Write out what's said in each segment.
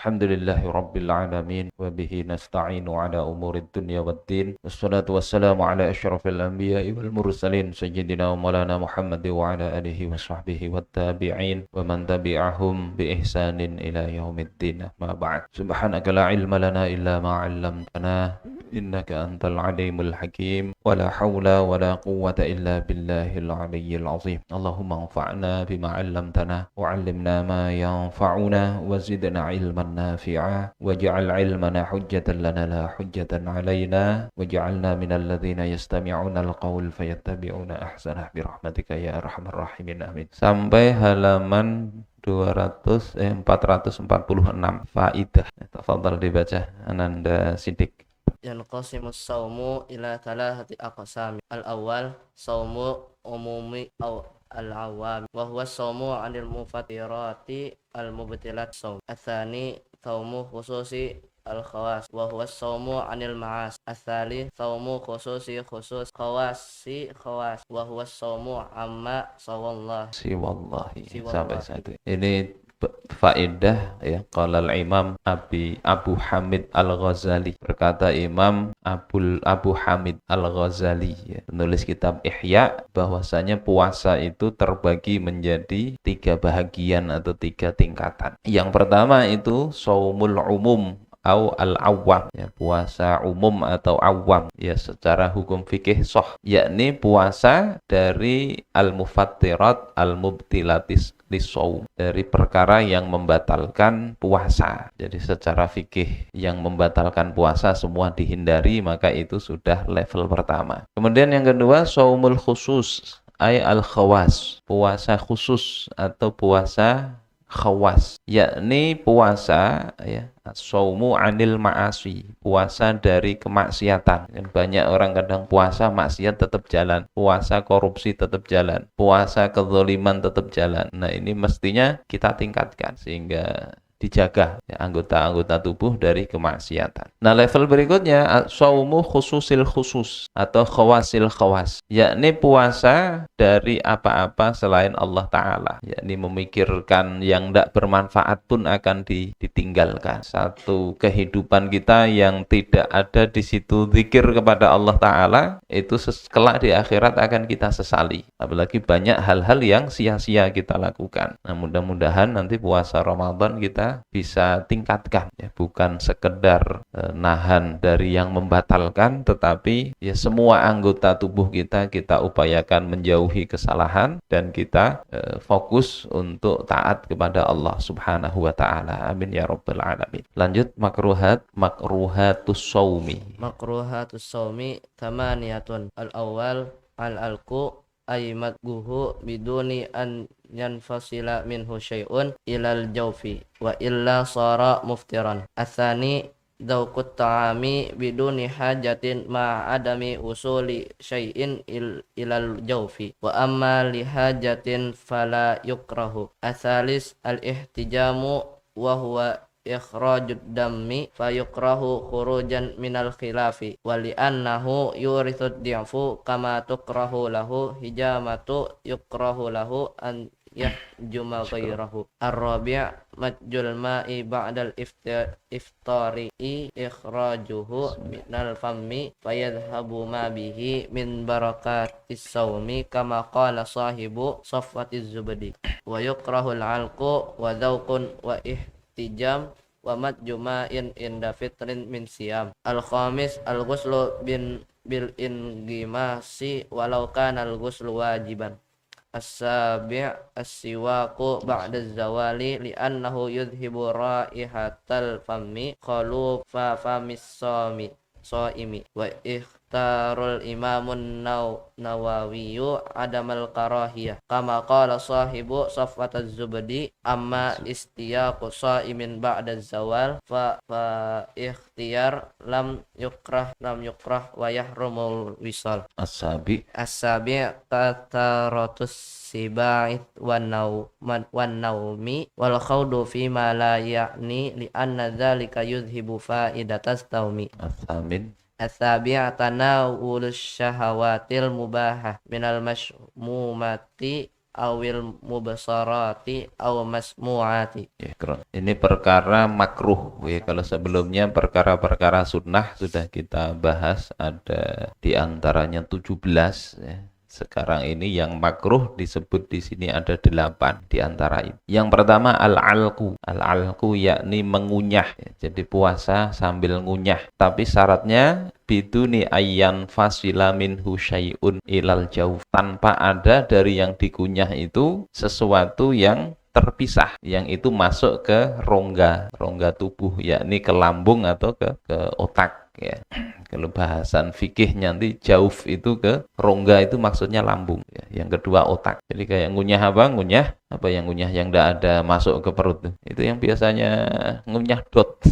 Alhamdulillahi Rabbil Alamin wa bihi nasta'inu ala umurid dunya waddin wassalatu wassalamu ala asyrafil anbiya'i wal mursalin sayyidina wa maulana Muhammad wa ala alihi wa sahbihi wa tabi'in wa man tabi'ahum bi ihsanin ila yaumiddin ma ba'd subhanaka la ilma lana illa ma 'allamtana innaka antal alimul hakim wa la hawla wa la quwwata illa billahil aliyyil azim Allahumma anfa'na bima 'allamtana wa 'allimna ma yanfa'una wa zidna ilman nafi'a waj'al 'ilmana hujjatan lana la hujjatan 'alaina waj'alna minal ladzina yastami'una al-qaul fayattabi'una ahsanah birahmatika ya arhamar rahimin amin. Sampai halaman 446 faidah. Tafadhal dibaca Ananda Siddiq. Yanqasimus sawmu ila thalathati aqsam. Al-awwal sawmu umumi aw al-awwam wa huwa sawmu 'anil mufattirati al-mubtilat sawm. Ats-tsani sawmu khususi al-khawas wa huwa sawmu 'anil ma'as. Ats-tsalits sawmu khususi khawasi khawas wa huwa sawmu amma sawallah Siwallahi sampai satu. Ini faedah ya, qala al-Imam Abu Hamid Al-Ghazali, berkata Imam Abu Hamid Al-Ghazali ya, penulis kitab Ihya, bahwasanya puasa itu terbagi menjadi 3 bahagian atau 3 tingkatan. Yang pertama itu shaumul umum atau al-awwam ya, puasa umum atau awam ya, secara hukum fikih sah, yakni puasa dari al-mufattirat al-mubtilatis lisawm, dari perkara yang membatalkan puasa. Jadi secara fikih yang membatalkan puasa semua dihindari, maka itu sudah level pertama. Kemudian yang kedua shaumul khusus ay al-khawas, puasa khusus atau puasa khawas, yakni puasa ya, shaumu 'anil ma'asi, puasa dari kemaksiatan. Dan banyak orang kadang puasa maksiat tetap jalan, puasa korupsi tetap jalan, puasa kezaliman tetap jalan. Nah, ini mestinya kita tingkatkan sehingga dijaga ya, anggota-anggota tubuh dari kemaksiatan. Nah, level berikutnya shaumu khususil khusus atau khawasil khawas, yakni puasa dari apa-apa selain Allah Ta'ala, yakni memikirkan yang tidak bermanfaat pun akan ditinggalkan. Satu kehidupan kita yang tidak ada di situ zikir kepada Allah Ta'ala, itu kelak di akhirat akan kita sesali. Apalagi banyak hal-hal yang sia-sia kita lakukan. Nah, mudah-mudahan nanti puasa Ramadan kita bisa tingkatkan ya, bukan sekedar nahan dari yang membatalkan, tetapi ya semua anggota tubuh kita upayakan menjauhi kesalahan dan kita fokus untuk taat kepada Allah Subhanahu wa taala. Amin ya rabbal alamin. Lanjut makruhatus shaumi. Makruhatus sawmi thamaniyatun. Al-awwal al-alqu ay madguhu biduni an yanfasila minhu syai'un ilal jawfi wa illa sara muftiran. Ats-tsani dzauqut ta'ami biduni hajatin ma adami usuli syai'in ilal jawfi wa amma li hajatin fala yukrahu. Ats-tsalis al-ihtijamu wa huwa ikhrajud dammi fayukrahu khurujan minal khilafi wali annahu yurithud di'fu kama tukrahu lahu hijamatu yukrahu lahu an yahjuma ghairahu. Ar-rabi' majjul ma'i ba'dal iftari ikhrajuhu minal fammi fayadhhabu ma bihi min barakatis sawmi kama qala sahibu Safwatiz Zubadi wa yukrahul 'alqu wa dhawqun wa tijam wa matjuma'in inda fitrin min siyam. Al-khamis al-ghuslu bil ingimasi walau kana al-ghuslu wajiban. As-sabi' as-siwaqu ba'da az-zawali li'annahu yudhibu raihatal fammi khalufa famis shaimi wa ikhtarul imamun Nawawiyu adamal karahiyah kama qala sahibu Safwataz Zubdi amma istiyaqu shaimin ba'da zawal fa ikhtiyar lam yukrah wa yahrumul wisal. As-sabi Kataratus siba'it wan naumi wal khawdu fi ma la ya'ni li anna dhalika yudhibu fa'idatas taumi. as-samin As-sabi'a tanawulus syahawatil mubahah minal mashmumati awil mubasarati aw masmu'ati. Ya, ini perkara makruh ya. Kalau sebelumnya perkara-perkara sunnah sudah kita bahas, ada di antaranya 17 ya. Sekarang ini yang makruh disebut di sini ada 8 di antara itu. Yang pertama al-alqu. Al-alqu yakni mengunyah ya. Jadi puasa sambil ngunyah. Tapi syaratnya biduni ayyan fasila minhu syai'un ilal jauh. Tanpa ada dari yang dikunyah itu sesuatu yang terpisah, yang itu masuk ke rongga tubuh, yakni ke lambung atau ke otak ya. Kalau bahasan fikih nanti jauf itu ke rongga, itu maksudnya lambung ya. Yang kedua otak. Jadi kayak ngunyah apa yang ngunyah yang tidak ada masuk ke perut tuh. Itu yang biasanya ngunyah dot.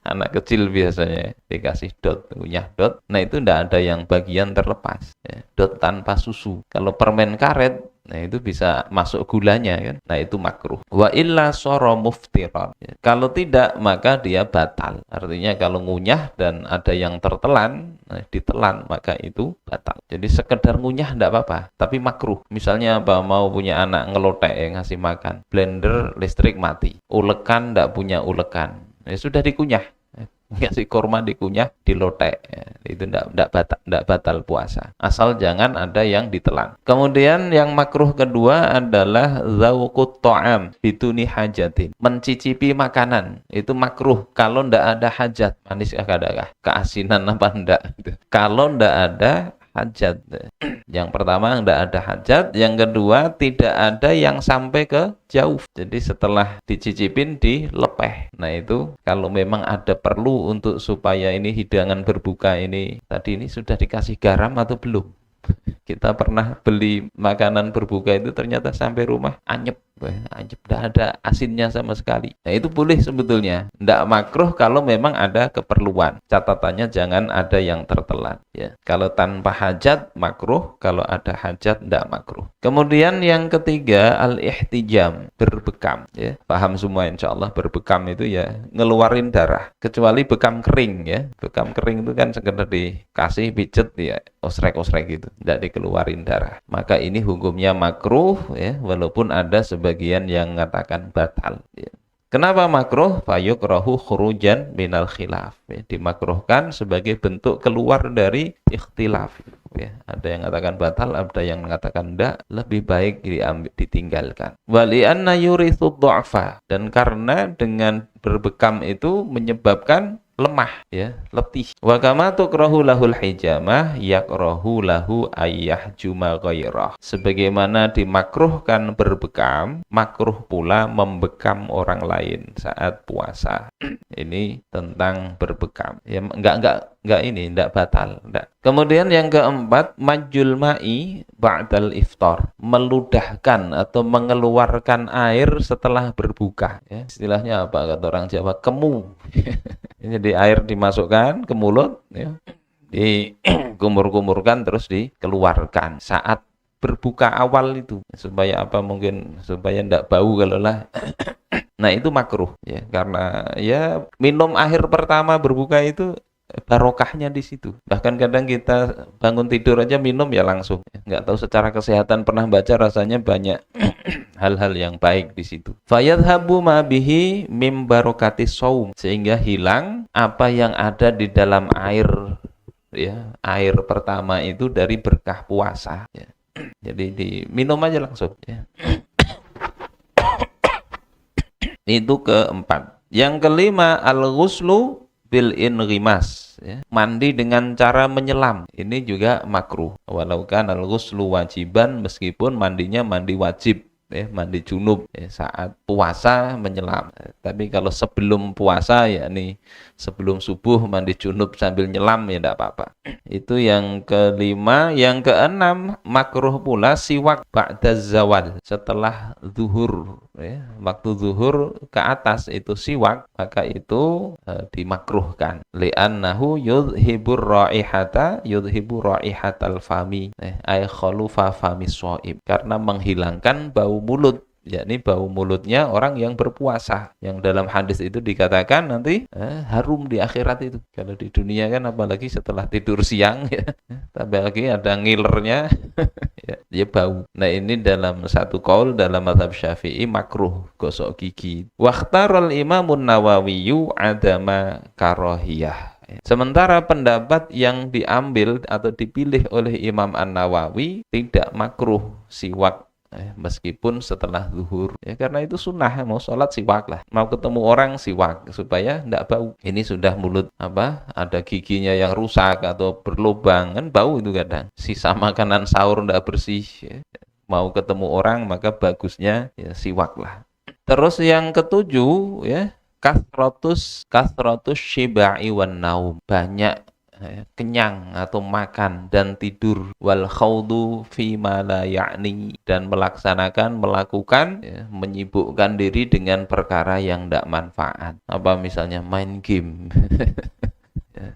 Anak kecil biasanya dikasih dot, ngunyah dot. Nah itu tidak ada yang bagian terlepas ya. Dot tanpa susu. Kalau permen karet, nah itu bisa masuk gulanya kan. Nah itu makruh. Wa illa soro muftiran. Ya, kalau tidak maka dia batal. Artinya kalau ngunyah dan ada yang tertelan, nah, ditelan maka itu batal. Jadi sekedar ngunyah tidak apa-apa, tapi makruh. Misalnya apa, mau punya anak ngelotek ngasih makan, blender listrik mati, ulekan tidak punya ulekan, ya sudah dikunyah. Ngasih korma dikunyah, dilotek ya, itu tidak batal puasa, asal jangan ada yang ditelan. Kemudian yang makruh kedua adalah zauqut ta'am biduni hajatin, mencicipi makanan itu makruh kalau tidak ada hajat. Manis kah, keasinan apa enggak gitu. Kalau tidak ada hajat. Yang pertama tidak ada hajat, yang kedua tidak ada yang sampai ke jauh. Jadi setelah dicicipin dilepeh. Nah itu kalau memang ada perlu untuk supaya ini hidangan berbuka ini tadi ini sudah dikasih garam atau belum. Kita pernah beli makanan berbuka itu ternyata sampai rumah anyep, tidak ada asinnya sama sekali. Nah itu boleh sebetulnya, tidak makruh kalau memang ada keperluan. Catatannya jangan ada yang tertelan. Ya, kalau tanpa hajat makruh, kalau ada hajat tidak makruh. Kemudian yang ketiga al-ihtijam, berbekam. Ya, paham semua insya Allah. Berbekam itu ya ngeluarin darah, kecuali bekam kering ya. Bekam kering itu kan sekedar dikasih pijet ya, osrek-osrek gitu, tidak dikeluarin darah. Maka ini hukumnya makruh ya, walaupun ada sebagian yang mengatakan batal ya. Kenapa makruh? Fayukrahu khurujan minal khilaf ya, dimakruhkan sebagai bentuk keluar dari ikhtilaf ya. Ada yang mengatakan batal, ada yang mengatakan tidak, lebih baik ditinggalkan. Wali anna yurithu du'afa, dan karena dengan berbekam itu menyebabkan lemah ya, letih. Wa kama tukrahu lahul hijamah yakrahu lahu ayyahjuma ghairah. Sebagaimana dimakruhkan berbekam, makruh pula membekam orang lain saat puasa. Ini tentang berbekam. Ya enggak ini enggak batal, enggak. Kemudian yang keempat, majul ma'i ba'dal iftar, meludahkan atau mengeluarkan air setelah berbuka ya. Istilahnya apa kata orang Jawa? Kemu. Jadi air dimasukkan ke mulut ya, dikumur-kumurkan terus dikeluarkan saat berbuka awal itu, supaya apa, mungkin supaya tidak bau kalau lah. Nah itu makruh ya, karena ya minum air pertama berbuka itu barokahnya di situ. Bahkan kadang kita bangun tidur aja minum ya langsung. Nggak tahu secara kesehatan, pernah baca rasanya banyak hal-hal yang baik di situ. Fayadhabu ma bihi mim barokati shaum, sehingga hilang apa yang ada di dalam air ya, air pertama itu dari berkah puasa ya. Jadi diminum aja langsung ya. Itu keempat. Yang kelima al-ghuslu bil inghimas ya, mandi dengan cara menyelam. Ini juga makruh. Walau kan al-ghuslu wajiban, meskipun mandinya mandi wajib ya, mandi junub ya, saat puasa menyelam. Tapi kalau sebelum puasa yakni sebelum subuh mandi junub sambil nyelam ya tidak apa-apa. Itu yang kelima. Yang keenam, makruh pula siwak ba'da zawal, setelah zuhur ya, waktu zuhur ke atas itu siwak, maka itu dimakruhkan. Li'annahu yudhibur raihatal fami ay khalufa fami shaim, karena menghilangkan bau mulut, yakni bau mulutnya orang yang berpuasa, yang dalam hadis itu dikatakan nanti harum di akhirat itu. Kalau di dunia kan apalagi setelah tidur siang ya, tambah lagi ada ngilernya ya, dia bau. Nah, ini dalam satu qaul dalam mazhab Syafi'i makruh gosok gigi. Waqtarul Imamun Nawawiyu adama karahiyah. Sementara pendapat yang diambil atau dipilih oleh Imam An-Nawawi tidak makruh siwak meskipun setelah zuhur ya, karena itu sunnah, mau sholat siwak lah, mau ketemu orang siwak supaya tidak bau. Ini sudah mulut ada giginya yang rusak atau berlubang, kan bau itu kadang, sisa makanan sahur tidak bersih ya. Mau ketemu orang maka bagusnya ya siwak lah. Terus yang ketujuh ya, kasrotus syiba'i wan naum, banyak kenyang atau makan dan tidur, wal khawdu fi ma la ya'ni, dan melakukan menyibukkan diri dengan perkara yang tidak manfaat. Apa misalnya main game ya.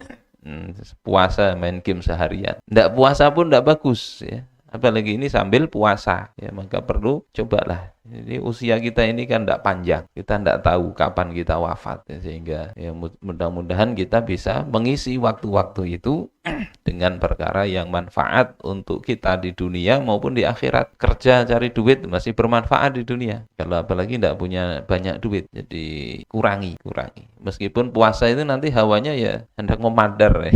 Puasa main game seharian, tidak puasa pun tidak bagus ya, apalagi ini sambil puasa ya, maka perlu cobalah. Jadi usia kita ini kan tidak panjang, kita tidak tahu kapan kita wafat ya, sehingga ya mudah-mudahan kita bisa mengisi waktu-waktu itu dengan perkara yang manfaat untuk kita di dunia maupun di akhirat. Kerja cari duit masih bermanfaat di dunia, kalau apalagi tidak punya banyak duit, jadi kurangi. Meskipun puasa itu nanti hawanya ya hendak memadar ya.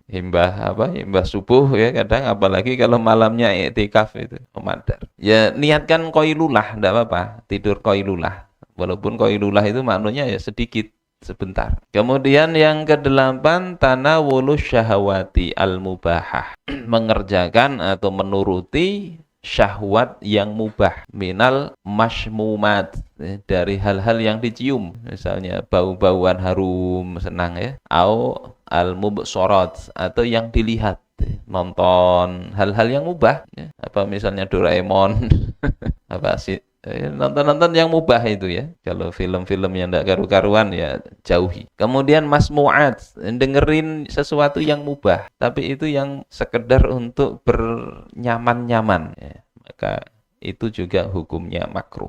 Himbah subuh ya kadang, apalagi kalau malamnya i'tikaf itu memadar. Ya niatkan qailulah, enggak apa-apa, tidur qailulah. Walaupun qailulah itu maknanya ya sedikit, sebentar. Kemudian yang kedelapan, tanawulus syahwati al-mubahah. Mengerjakan atau menuruti syahwat yang mubah, minal mashmumat, dari hal-hal yang dicium, misalnya bau-bauan harum senang ya, au al-mubsorat, atau yang dilihat, nonton hal-hal yang mubah ya. Apa misalnya Doraemon apa sih, nonton-nonton yang mubah itu ya. Kalau film-film yang tidak karu-karuan ya jauhi. Kemudian masmu'at, dengerin sesuatu yang mubah, tapi itu yang sekedar untuk bernyaman-nyaman ya, maka itu juga hukumnya makruh.